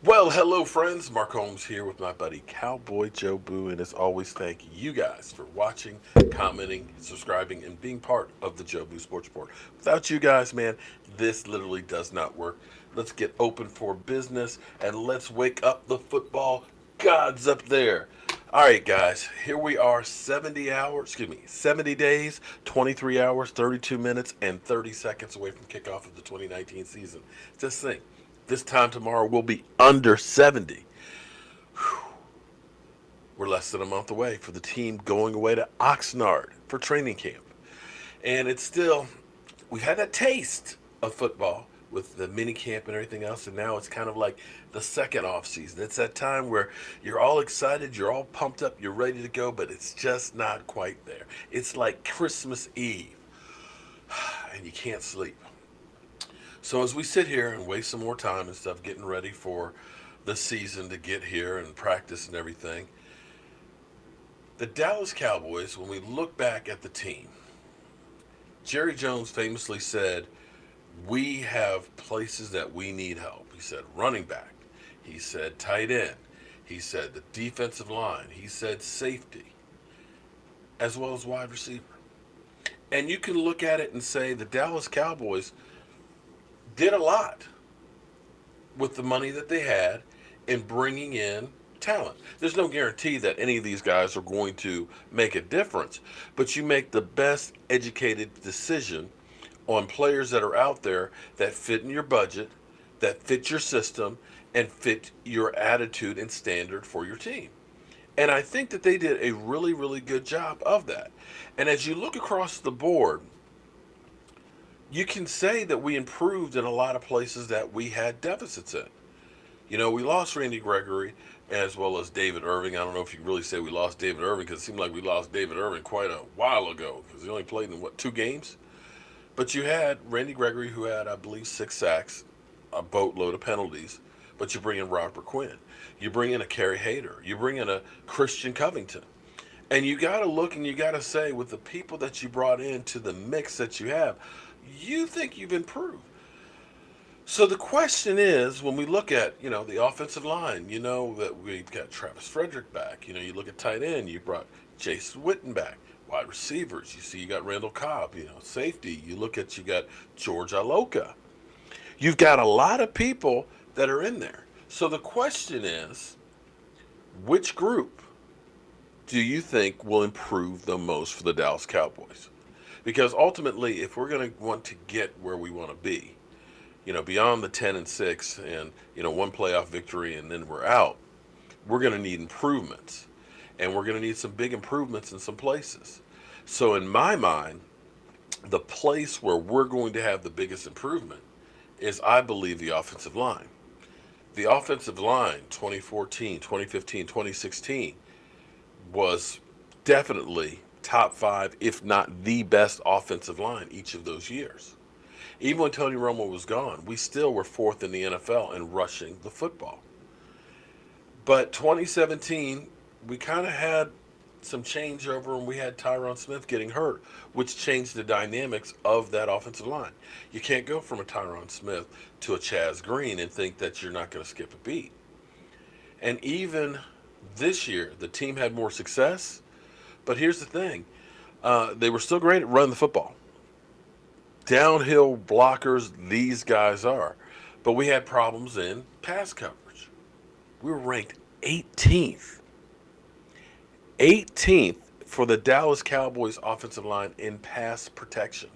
Well, hello, friends. Mark Holmes here with my buddy Cowboy Joe Boo, and as always, thank you guys for watching, commenting, subscribing, and being part of the Joe Boo Sports Report. Without you guys, man, this literally does not work. Let's get open for business and let's wake up the football gods up there. All right, guys, here we are 70 days, 23 hours, 32 minutes, and 30 seconds away from kickoff of the 2019 season. Just think, this time tomorrow we'll be under 70. We're less than a month away for the team going away to Oxnard for training camp. And it's still, we've had that taste of football with the mini camp and everything else, and now it's kind of like the second off season. It's that time where you're all excited, you're all pumped up, you're ready to go, but it's just not quite there. It's like Christmas Eve, and you can't sleep. So as we sit here and waste some more time and stuff getting ready for the season to get here and practice and everything, the Dallas Cowboys, when we look back at the team, Jerry Jones famously said, we have places that we need help. He said running back. He said tight end. He said the defensive line. He said safety, as well as wide receiver. And you can look at it and say the Dallas Cowboys did a lot with the money that they had in bringing in talent. There's no guarantee that any of these guys are going to make a difference, but you make the best educated decision on players that are out there that fit in your budget, that fit your system, and fit your attitude and standard for your team. And I think that they did a really, really good job of that. And as you look across the board, you can say that we improved in a lot of places that we had deficits in. You know, we lost Randy Gregory as well as David Irving. I don't know if you can really say we lost David Irving because it seemed like we lost David Irving quite a while ago because he only played in, what, 2 games? But you had Randy Gregory, who had, I believe, 6 sacks, a boatload of penalties. But you bring in Robert Quinn. You bring in a Kerry Hayter. You bring in a Christian Covington. And you got to look and you got to say, with the people that you brought into the mix that you have, you think you've improved. So the question is, when we look at, the offensive line, that we've got Travis Frederick back. You look at tight end, you brought Jason Witten back. Wide receivers, you see you got Randall Cobb. Safety, you got George Iloka. You've got a lot of people that are in there. So the question is, which group do you think will improve the most for the Dallas Cowboys? Because ultimately, if we're going to want to get where we want to be, beyond the 10-6 and, one playoff victory and then we're out, we're going to need improvements. And we're going to need some big improvements in some places. So in my mind, the place where we're going to have the biggest improvement is, I believe, the offensive line. The offensive line, 2014, 2015, 2016, was definitely top 5, if not the best offensive line each of those years. Even when Tony Romo was gone, we still were 4th in the NFL in rushing the football. But 2017, we kind of had some changeover and we had Tyron Smith getting hurt, which changed the dynamics of that offensive line. You can't go from a Tyron Smith to a Chaz Green and think that you're not going to skip a beat. And even this year, the team had more success, but here's the thing. They were still great at running the football. Downhill blockers, these guys are. But we had problems in pass coverage. We were ranked 18th. 18th for the Dallas Cowboys offensive line in pass protection.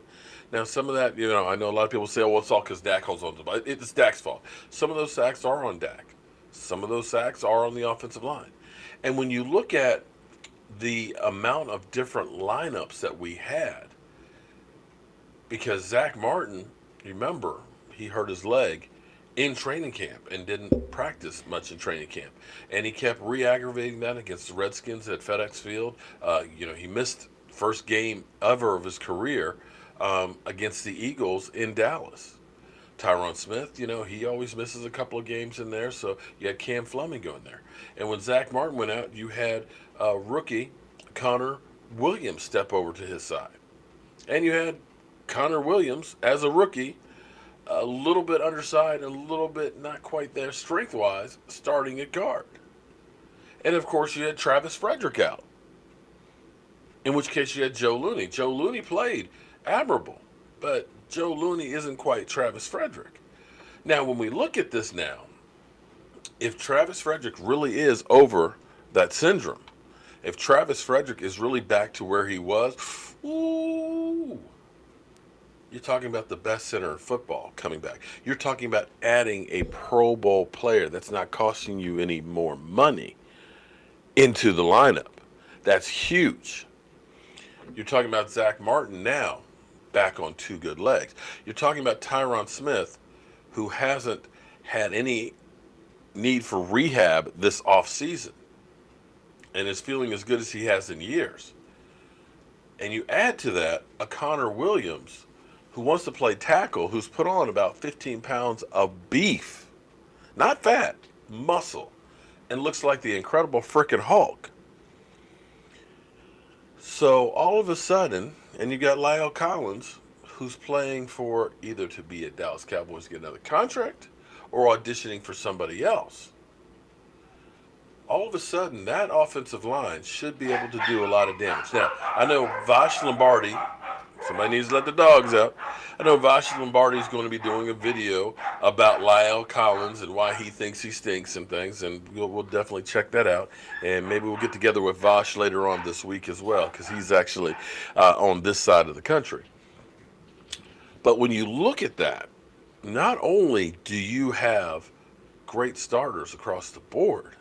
Now, some of that, I know a lot of people say, well, it's all because Dak holds on to the ball. It's Dak's fault. Some of those sacks are on Dak. Some of those sacks are on the offensive line. And when you look at the amount of different lineups that we had, because Zach Martin, remember, he hurt his leg in training camp and didn't practice much in training camp. And he kept re-aggravating that against the Redskins at FedEx Field. He missed first game ever of his career against the Eagles in Dallas. Tyron Smith, he always misses a couple of games in there, so you had Cam Fleming going there. And when Zach Martin went out, you had rookie Connor Williams step over to his side. And you had Connor Williams, as a rookie, a little bit underside, a little bit not quite there strength wise, starting at guard. And of course, you had Travis Frederick out, in which case you had Joe Looney. Joe Looney played admirable, but Joe Looney isn't quite Travis Frederick. Now, when we look at this now, if Travis Frederick really is over that syndrome, if Travis Frederick is really back to where he was, ooh, you're talking about the best center in football coming back. You're talking about adding a Pro Bowl player that's not costing you any more money into the lineup. That's huge. You're talking about Zach Martin now back on two good legs. You're talking about Tyron Smith, who hasn't had any need for rehab this offseason and is feeling as good as he has in years. And you add to that a Connor Williams who wants to play tackle, who's put on about 15 pounds of beef, not fat, muscle, and looks like the Incredible Frickin' Hulk. So all of a sudden, and you got Lyle Collins, who's playing for either to be at Dallas Cowboys to get another contract or auditioning for somebody else. All of a sudden, that offensive line should be able to do a lot of damage. Now, I know Vash Lombardi, somebody needs to let the dogs out. I know Vash Lombardi is going to be doing a video about Lyle Collins and why he thinks he stinks and things, and we'll definitely check that out. And maybe we'll get together with Vash later on this week as well, because he's actually on this side of the country. But when you look at that, not only do you have great starters across the board,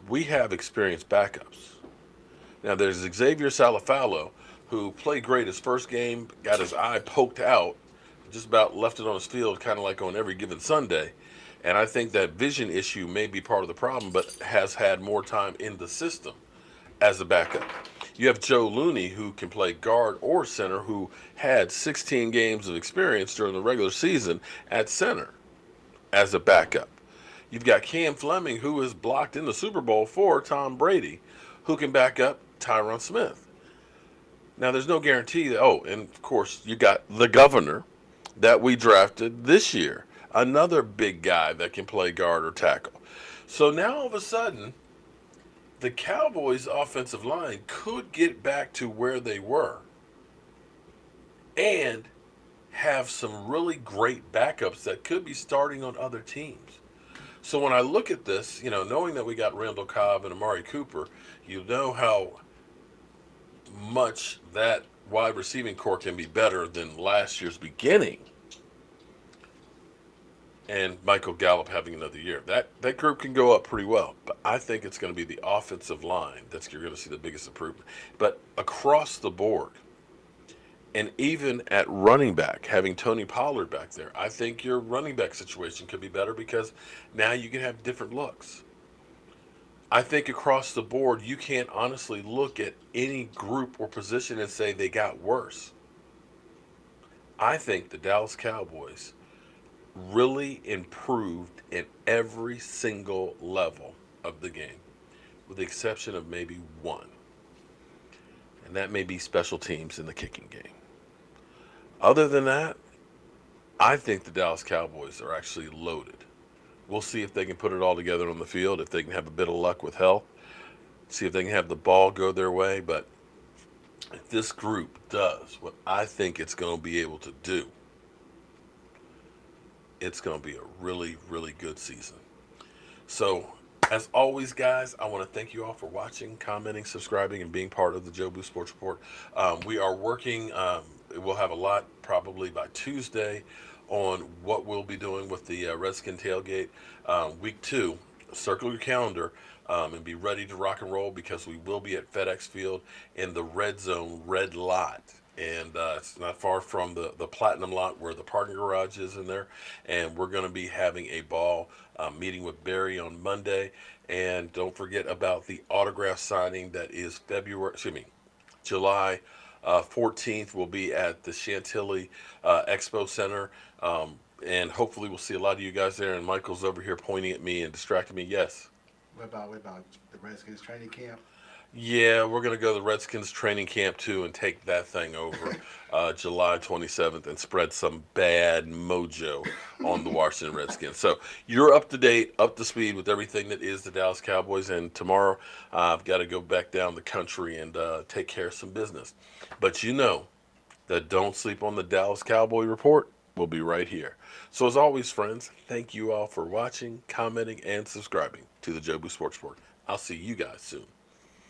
we have experienced backups. Now, there's Xavier Salafalo, who played great his first game, got his eye poked out, just about left it on his field, kind of like on every given Sunday. And I think that vision issue may be part of the problem, but has had more time in the system as a backup. You have Joe Looney, who can play guard or center, who had 16 games of experience during the regular season at center as a backup. You've got Cam Fleming, who is blocked in the Super Bowl for Tom Brady, who can back up Tyron Smith. Now, there's no guarantee that, oh, and of course, you got the governor that we drafted this year, another big guy that can play guard or tackle. So now all of a sudden, the Cowboys' offensive line could get back to where they were and have some really great backups that could be starting on other teams. So when I look at this, knowing that we got Randall Cobb and Amari Cooper, you know how much that wide receiving core can be better than last year's beginning. And Michael Gallup having another year. That group can go up pretty well. But I think it's going to be the offensive line that's you're going to see the biggest improvement. But across the board, and even at running back, having Tony Pollard back there, I think your running back situation could be better because now you can have different looks. I think across the board, you can't honestly look at any group or position and say they got worse. I think the Dallas Cowboys really improved in every single level of the game, with the exception of maybe one. And that may be special teams in the kicking game. Other than that, I think the Dallas Cowboys are actually loaded. We'll see if they can put it all together on the field, if they can have a bit of luck with health, see if they can have the ball go their way. But if this group does what I think it's going to be able to do, it's going to be a really, really good season. So, as always, guys, I want to thank you all for watching, commenting, subscribing, and being part of the Joe Boo Sports Report. We are working, we'll have a lot probably by Tuesday on what we'll be doing with the Redskin Tailgate. Week 2, circle your calendar and be ready to rock and roll because we will be at FedEx Field in the red zone, red lot. And it's not far from the Platinum lot where the parking garage is in there. And we're going to be having a ball meeting with Barry on Monday. And don't forget about the autograph signing that is July 14th. We'll be at the Chantilly Expo Center. And hopefully we'll see a lot of you guys there. And Michael's over here pointing at me and distracting me. Yes. What about the Redskins training camp? Yeah, we're going to go to the Redskins training camp too and take that thing over July 27th and spread some bad mojo on the Washington Redskins. So you're up to date, up to speed with everything that is the Dallas Cowboys. And tomorrow I've got to go back down the country and take care of some business. But you know that Don't Sleep on the Dallas Cowboy Report will be right here. So as always, friends, thank you all for watching, commenting, and subscribing to the Jobu Sports Report. I'll see you guys soon.